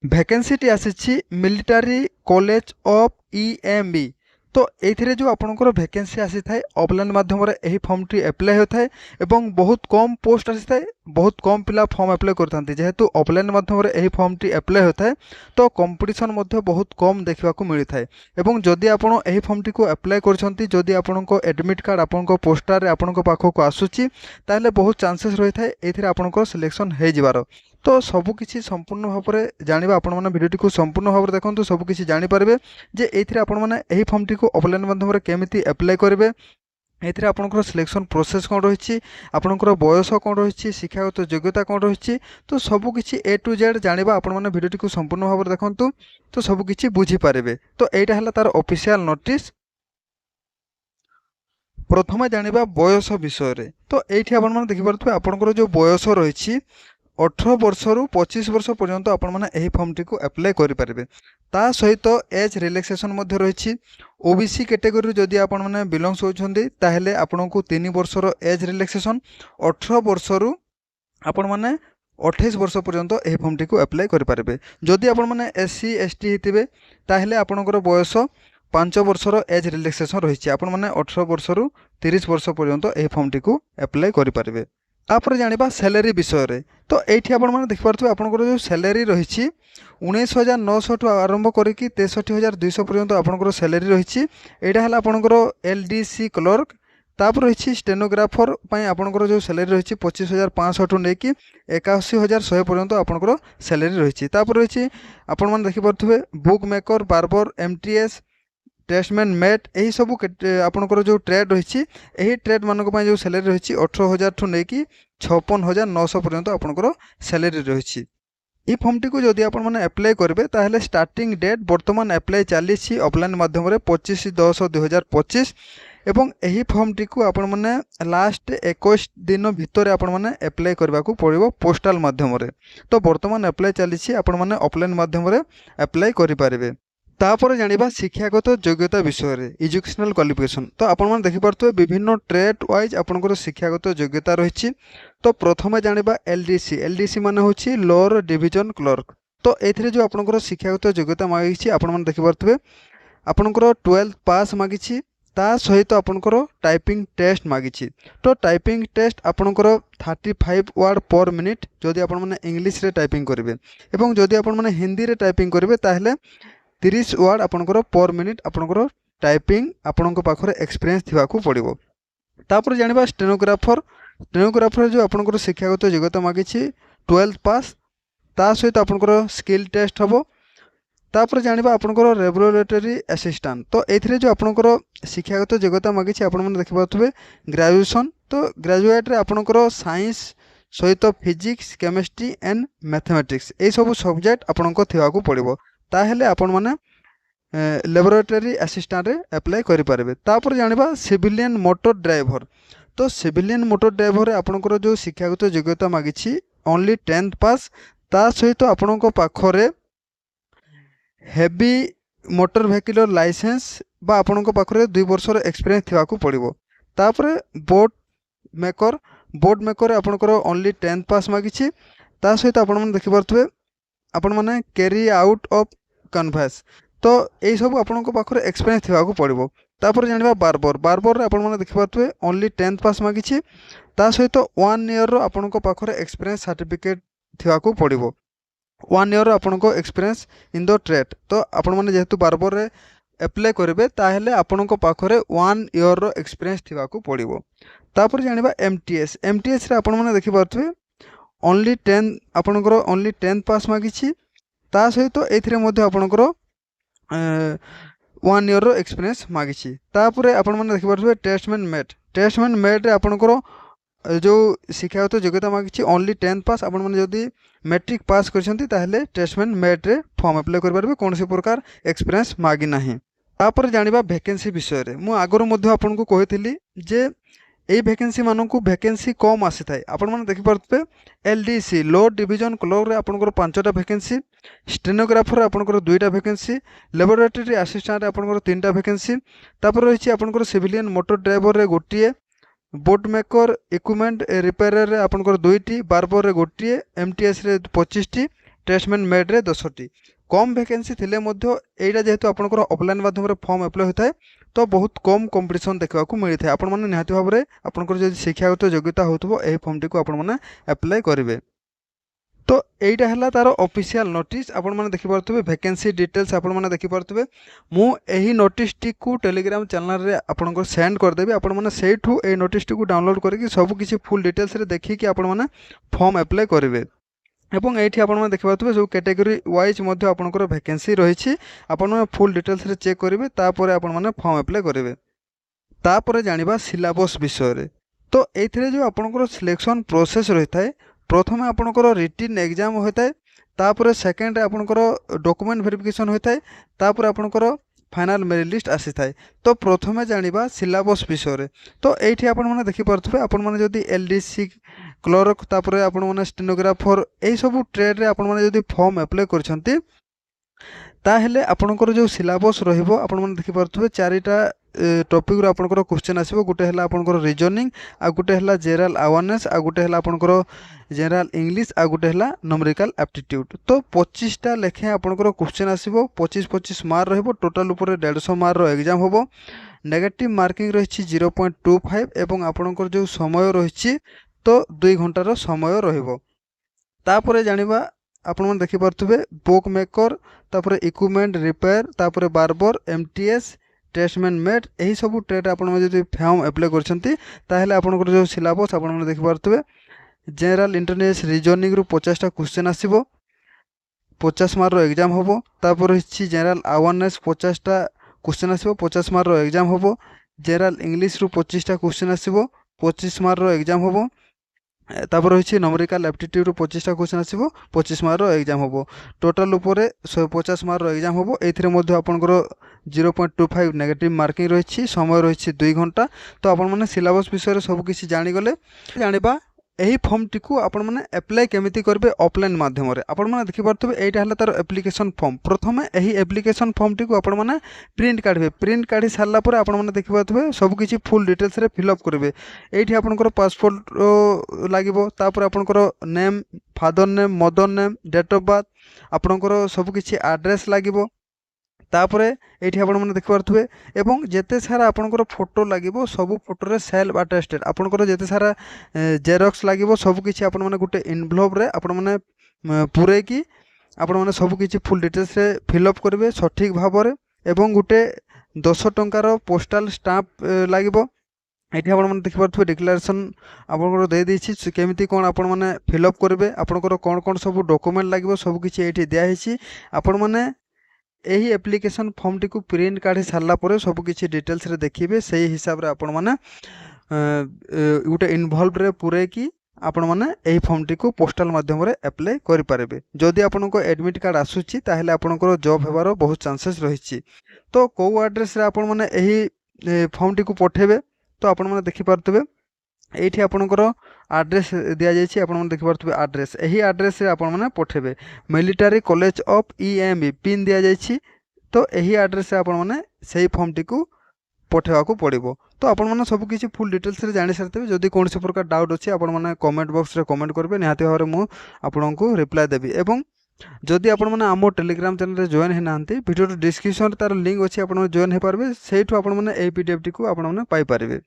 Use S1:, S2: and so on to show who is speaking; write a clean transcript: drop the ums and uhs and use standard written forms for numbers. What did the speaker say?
S1: ভ্যাকেন্সিটি আসিছি military college of EME. তো এইথিরে যে আপনার ভ্যাকেন্সি আসি থাকে অফলাইন মাধ্যমে এই ফর্মটি আপ্লাই হয়ে থাকে এবং বহুত কম পোস্ট আসি থাকে, বহুত কম পিলা ফর্ম আপ্লাই করে থাকে। যেহেতু অফলাইন মাধ্যমে এই ফর্মটি আপ্লাই হয়ে থাকে তো কম্পিটিশন মধ্যে বহুত কম দেখা মিলি থাকে। এবং যদি আপনার এই ফর্মটি আপ্লাই করছেন, যদি আপনার এডমিট কার্ড আপনার পোস্টারে আপনার পাখক আসুচি তাহলে বহুত চান্সেস রয়ে থাকে এইথিরে আপনার সিলেকশন হয়ে যাবার। তো ସବୁକିଛି ସମ୍ପୂର୍ଣ୍ଣ ଭାବରେ ଜାଣିବା ଆପଣମାନେ ଭିଡ଼ିଓଟିକୁ ସମ୍ପୂର୍ଣ୍ଣ ଭାବରେ ଦେଖନ୍ତୁ, ସବୁକିଛି ଜାଣିପାରିବେ ଯେ ଏଇଥିରେ ଆପଣମାନେ ଏହି ଫର୍ମଟିକୁ ଅଫଲାଇନ୍ ମାଧ୍ୟମରେ କେମିତି ଆପ୍ଲାଏ କରିବେ, ଏଥିରେ ଆପଣଙ୍କର ସିଲେକ୍ସନ୍ ପ୍ରୋସେସ୍ କ'ଣ ରହିଛି, ଆପଣଙ୍କର ବୟସ କ'ଣ ରହିଛି, ଶିକ୍ଷାଗତ ଯୋଗ୍ୟତା କ'ଣ ରହିଛି, ତ ସବୁକିଛି A to Z ଜାଣିବା। ଆପଣମାନେ ଭିଡ଼ିଓଟିକୁ ସମ୍ପୂର୍ଣ୍ଣ ଭାବରେ ଦେଖନ୍ତୁ ତ ସବୁକିଛି ବୁଝିପାରିବେ। ତ ଏଇଟା ହେଲା ତାର ଅଫିସିଆଲ୍ ନୋଟିସ୍। ପ୍ରଥମେ ଜାଣିବା ବୟସ ବିଷୟରେ। ତ ଏଇଠି ଆପଣମାନେ ଦେଖିପାରୁଥିବେ ଆପଣଙ୍କର ଯେଉଁ ବୟସ ରହିଛି 18 ବର୍ଷରୁ 25 ବର୍ଷ ପର୍ଯ୍ୟନ୍ତ ଆପଣମାନେ ଏହି ଫର୍ମଟିକୁ ଆପ୍ଲାଏ କରିପାରିବେ। ତା ସହିତ ଏଜ୍ ରିଲାକ୍ସେସନ୍ ମଧ୍ୟ ରହିଛି। ଓବିସି କ୍ୟାଟେଗୋରୀରୁ ଯଦି ଆପଣମାନେ ବିଲଙ୍ଗସ୍ ହେଉଛନ୍ତି ତାହେଲେ ଆପଣଙ୍କୁ 3 ବର୍ଷର ଏଜ୍ ରିଲାକ୍ସେସନ୍, 18 ବର୍ଷରୁ ଆପଣମାନେ 28 ବର୍ଷ ପର୍ଯ୍ୟନ୍ତ ଏହି ଫର୍ମଟିକୁ ଆପ୍ଲାଏ କରିପାରିବେ। ଯଦି ଆପଣମାନେ SC ST ହେଇଥିବେ ତାହେଲେ ଆପଣଙ୍କର ବୟସ 5 ବର୍ଷର ଏଜ୍ ରିଲାକ୍ସେସନ୍ ରହିଛି। ଆପଣମାନେ 18 ବର୍ଷରୁ 30 ବର୍ଷ ପର୍ଯ୍ୟନ୍ତ ଏହି ଫର୍ମଟିକୁ ଆପ୍ଲାଏ କରିପାରିବେ। ତାପରେ ଜାଣିବା ସ୍ୟାଲେରୀ ବିଷୟରେ। ତ ଏଇଠି ଆପଣମାନେ ଦେଖିପାରୁଥିବେ ଆପଣଙ୍କର ଯେଉଁ ସ୍ୟାଲେରୀ ରହିଛି 19,900 ଠୁ ଆରମ୍ଭ କରିକି 63,200 ପର୍ଯ୍ୟନ୍ତ ଆପଣଙ୍କର ସ୍ୟାଲେରୀ ରହିଛି। ଏଇଟା ହେଲା ଆପଣଙ୍କର LDC କ୍ଲର୍କ। ତାପରେ ରହିଛି ଷ୍ଟେନୋଗ୍ରାଫର ପାଇଁ ଆପଣଙ୍କର ଯେଉଁ ସ୍ୟାଲେରୀ ରହିଛି 25,500 ଠୁ ନେଇକି 81,100 ପର୍ଯ୍ୟନ୍ତ ଆପଣଙ୍କର ସ୍ୟାଲେରୀ ରହିଛି। ତାପରେ ରହିଛି ଆପଣମାନେ ଦେଖିପାରୁଥିବେ ବୁକ୍ ମେକର, ବାର୍ବର, MTS, टेस्टमैन मेट यही सब आपंकर जो ट्रेड रही यही ट्रेड मानक जो सैलरी रही 18,000 ठू नहीं 56,900 पर्यंत आपंकर सैलरी रही। ये फर्मटी को जदि आप अप्लाई करेंगे ताहले स्टार्टिंग डेट बर्तमान अप्लाई चली ऑफलाइन माध्यम 25/10/2025 एवं यही फर्मटी को आपण मैंने लास्ट 21 दिन भितर आपण मैंने अप्लाई करने को पड़ो पोस्टाल माध्यम। तो बर्तमान अप्लाई चली आपण मैंने ऑफलाइन माध्यम अप्लाई करेंगे। तापर जानिबा शिक्षागत योग्यता विषय रे एजुकेशनल क्वालिफिकेशन। तो आपण माने देखि पारथुबे विभिन्न ट्रेड वाइज आपनकर शिक्षागत योग्यता रहिछि। तो प्रथमे जानिबा एलडीसी माने होछि लोअर डिवीजन क्लर्क। तो एथिरे जो आपनकर शिक्षागत योग्यता मागिछि आपण माने देखि पारथुबे आपनकर 12th पास मागिछि, ता सहित आपनकर टाइपिंग टेस्ट मागिछि। तो टाइपिंग टेस्ट आपनकर 35 वर्ड पर मिनिट जदि आपण माने इंग्लिश रे टाइपिंग करिवे एवं जदि आपण माने हिंदी रे टाइपिंग करिवे ताहले 30 वर्ड आपनकर पर मिनिट आपनकर टाइपिंग आपनक पाखरे एक्सपीरियंस थिबाकू पड़िबो। तापर जानिबा स्टेनोग्राफर जो आपनकर शिक्षागत योग्यता मागिछि 12th पास, ता सहित आपनकर स्किल टेस्ट हबो। तापर जानिबा आपनकर रेगुलेटरी असिस्टेंट। तो एथिरे जो आपनकर शिक्षागत योग्यता मागिछि आपण माने देखि पाथुबे ग्रेजुएशन। तो ग्रेजुएट रे आपनकर साइंस सहित फिजिक्स, केमिस्ट्री एंड मैथमेटिक्स ए सब सब्जेक्ट आपनक थिबाकू पड़िबो, ताहेले आपण माने लैबोरेटरी असिस्टेंट रे अप्लाई करि पारबे। तापर जानिबा सिविलियन मोटर ड्राइवर। तो सिविलियन मोटर ड्राइवर रे आपनकर जो शिक्षागत योग्यता मागिछि ओनली 10th पास, ता सहित आपनक पाखरे हेवी मोटर व्हीकल लाइसेंस बा आपनक पाखरे 2 वर्षर एक्सपीरियंस थिबाकू पड़िबो। तापर बोर्ड मेकर आपनकर ओनली 10th पास मागिछि, ता सहित आपण माने देखि पारथुबे आपण माने कैरी आउट ऑफ कन्वेंस। तो यही सब आपन पाखे एक्सपीरियंस थिबाकू पड़िबो। तापर जानिबा बार्बर रे आपण माने देखि पारथुबे ओनली 10th पास मागिछि, ता सहित 1 ईयर रो आपन पाखे एक्सपीरियंस सर्टिफिकेट थिबाकू पड़िबो। 1 ईयर आपन एक्सपीरियंस इन द ट्रेड। तो आपण माने जेहेतु बार्बर रे अप्लाई करेंगे ताहले आपन पाखे 1 ईयर रो एक्सपीरियंस थिबाकू पड़िबो। तापर जानिबा एमटीएस रे आपण माने देखि पारथुबे ओनली 10th पास मागिछि, ता सहित एथिरे मध्ये आपनकर 1 ईयर रो एक्सपीरियंस मागिछि। तापरे आपण माने देखि पारथुबे टेस्टमैन मेट रे आपनकर जो शिक्षागत योग्यता मागिछि ओनली 10th पास। आपण माने जदि मैट्रिक पास करछन्ती ताहले टेस्टमैन मेट रे फॉर्म अप्लाई कर पारबे, कोनोसी प्रकार एक्सपीरियंस मागी नाही। तापर जानिबा वैकेंसी विषय रे मु आगरो मध्ये आपनको कहिथिली जे এই ভ্যাকেন্সি মানুষ ভ্যাকেন্সি কম আসি থাকে। আপনার দেখিপারে এলডিসি লো ডিভিजन ক্লর্ক আপনার 5টা ভ্যাকেন্সি, স্টেনোগ্রাফর আপনার 2টা ভ্যাকেন্সি, ল্যাবরেটরি আসিস্টাଣ୍ଟ আপনার 3টা ভ্যাকেন্সি, তারপরে রয়েছে আপনার সিভিলিয়ান মোটর ড্রাইভর গোটিए, बोट मेकर इक्विपमेंट रिपेयर रे आपनकर 2टी, बार्बर रे गोटिए, एमटीएस रे 25टी टेस्टमेंट मेड्रे 10टी कम वैकेंसी थिले मध्य एटा जेहेतु आपंकर ऑफलाइन माध्यम फॉर्म अप्लाई होता है तो बहुत कम कंपटीशन देखा मिलता है। आपण मैंने निहाती भाव में आपंकर जो शिक्षागत योग्यता हो फॉर्म टी आपण मैंने अप्लाई करेंगे। तो यहीटा है तार ऑफिशियल नोटिस आपण मैंने देखिपे वैकेंसी डिटेल्स आपण मैंने देखिपे मुझे नोटिस टी को टेलीग्राम चैनल रे आपन सेंड करदेवी आपण मैंने सेठू ए नोटिस टी को डाउनलोड करके सबकि फुल डिटेल्स रे देखिए आपण मैंने फॉर्म अप्लाई करेंगे। एवं ये आपने देखिपे जो कैटेगरी वाइज आपंकर वैकेंसी रही आपने फुल डिटेल्स रे चेक करेंगे तापर आपण मैंने फॉर्म अप्लाई करेंगे। तापर जानिबा सिलेबस विषय तो ये जो आपंकर सिलेक्शन प्रोसेस रही है प्रथम आपंकर रिटिन एग्जाम होता है तापर सेकेंड आपंकर डॉक्यूमेंट वेरिफिकेशन होता है तापर आपंकर फाइनल मेरिट लिस्ट आसी थाए। तो प्रथमे जानिबा सिलेबस विषय तो ये आपने देखिपे आपण मैंने जदि एलडीसी क्लर्क तापर आपण मैंने स्टेनोग्राफर यही सब ट्रेड रे आपण मैंने जदि फॉर्म अप्लाई करछंती ताहेले आपणकर जो सिलेबस रहिबो आपण मैंने देखिपे चारिटा टॉपिक रो आपणकर क्वेश्चन आसीबो। गुटे हला आपणकर रीजनिंग आ गुटे हला जनरल अवेयरनेस आ गुटे हला आपणकर जनरल इंग्लिश आ गुटे हला न्यूमेरिकल एप्टीट्यूड। तो 25टा लेखे आपणकर क्वेश्चन आसीबो 25 मार्क रहिबो टोटल ऊपर 150 मार्क रो एग्जाम होबो। नेगेटिव मार्किंग रहिछि 0.25 एवं आपणकर जो समय रहिछि तो 2 घंटार समय रहिबो। तापर जानिबा आपण मैंने देखिपे बुक मेकर तापर इक्विपमेंट रिपेयर तापर बार्बर एमटीएस टेस्टमेंट मेड यही सब ट्रेड आपड़ी फॉर्म अप्लाई कर जो सिलेबस आपने देखिपे जनरल इंटरनेट रीजनिंग रु 50टा क्वेश्चन आसीबो 50 मार्क रो एग्जाम होबो। तापर रही जनरल अवेयरनेस 50टा क्वेश्चन आसीबो 50 मार्क रो एग्जाम होबो। जनरल इंग्लिश रु 25टा क्वेश्चन आसीबो 25 मार्क रो एग्जाम होबो। तापर रही न्यूमेरिकल एप्टीट्यूड 25टा क्वेश्चन आसीबो 25 मार्क रो एग्जाम होबो। टोटल ऊपर 50 मार्क रो एग्जाम होबो। एथिरे मध्ये आपनकर 0.25 नेगेटिव मार्किंग रही समय रही 2 घंटा। तो आपण माने सिलेबस विषय सब किसी जानी गले जानिबा यही फॉर्म टी को आपण माने अप्लाई केमिति करबे ऑफलाइन माध्यम रे आपण माने देखि परतबे एटा हला तार एप्लिकेशन फॉर्म। प्रथमे एही एप्लिकेशन फॉर्म टी को आपण माने प्रिंट काढबे प्रिंट काढी सारला परे आपण माने देखि परतबे सब किछि फुल डिटेल्स रे फिल अप करबे। एठी आपनकर पासपोर्ट लागिबो तापर आपनकर name father name mother name date of birth आपनकर सब किछि एड्रेस लागिबो। तापरे एठी आपण माने देखि परथुबे एवं जेते सारा आपनकर फोटो लागिबो सब फोटो रे सेल्फ अटेस्टेड आपनकर जेते सारा जेरॉक्स लागिबो सब किछि आपण माने गुटे एनवेलप रे आपण माने पुरे की आपण माने सब किछि फुल डिटेल्स रे फिल अप करबे सठिक भाव रे एवं गुटे 10 टंकार पोस्टल स्टाम्प लागिबो। एठी आपण माने देखि परथुबे डिक्लेरेशन आपनकर दे दैछि केमिति कोन आपण माने फिल अप करबे आपनकर कोन कोन सब डॉक्यूमेंट लागिबो सब किछि एठी दिया हिछि। आपण माने यही एप्लिकेशन फॉर्म टी को प्रिंट काढ़ी सारला परे सब किछि डिटेल्स रे देखिबे सही हिसाब रे आपण माने गुटे इन्वॉल्व रे पुरे की आपण माने एही फॉर्म टी को पोस्टल माध्यम रे अप्लाई करि पारबे। जदि आपण को एडमिट कार्ड आसुची ताहेले आपण को जॉब हेबार बहुत चांसेस रहिछि। तो को एड्रेस रे आपण माने एही फॉर्म टी को पठेबे तो आपण माने देखि पारतबे एठी आपनकर एड्रेस दिया जायछि आपण माने देखि पारतबे एड्रेस एही एड्रेस रे आपण माने पठेबे military college of EME pin दिया जायछि। तो एही एड्रेस रे आपण माने सेही फॉर्म टी को पठेवा को पड़िबो। तो आपण माने सब किछि फुल डिटेल्स रे जानि सरतबे जदि कोनसे प्रकार डाउट अछि आपण माने कमेंट बॉक्स रे कमेंट करबे निहाती भाबरे मु आपनकु रिप्लाई देबी। एवं जदि आपण माने हमर टेलीग्राम चैनल रे जॉइन हे नांती वीडियो डिस्क्रिप्शन रे तार लिंक अछि आपण माने जॉइन हे पारबे सेठु आपण माने ए पीडीएफ टी को आपण माने पाई पारबे।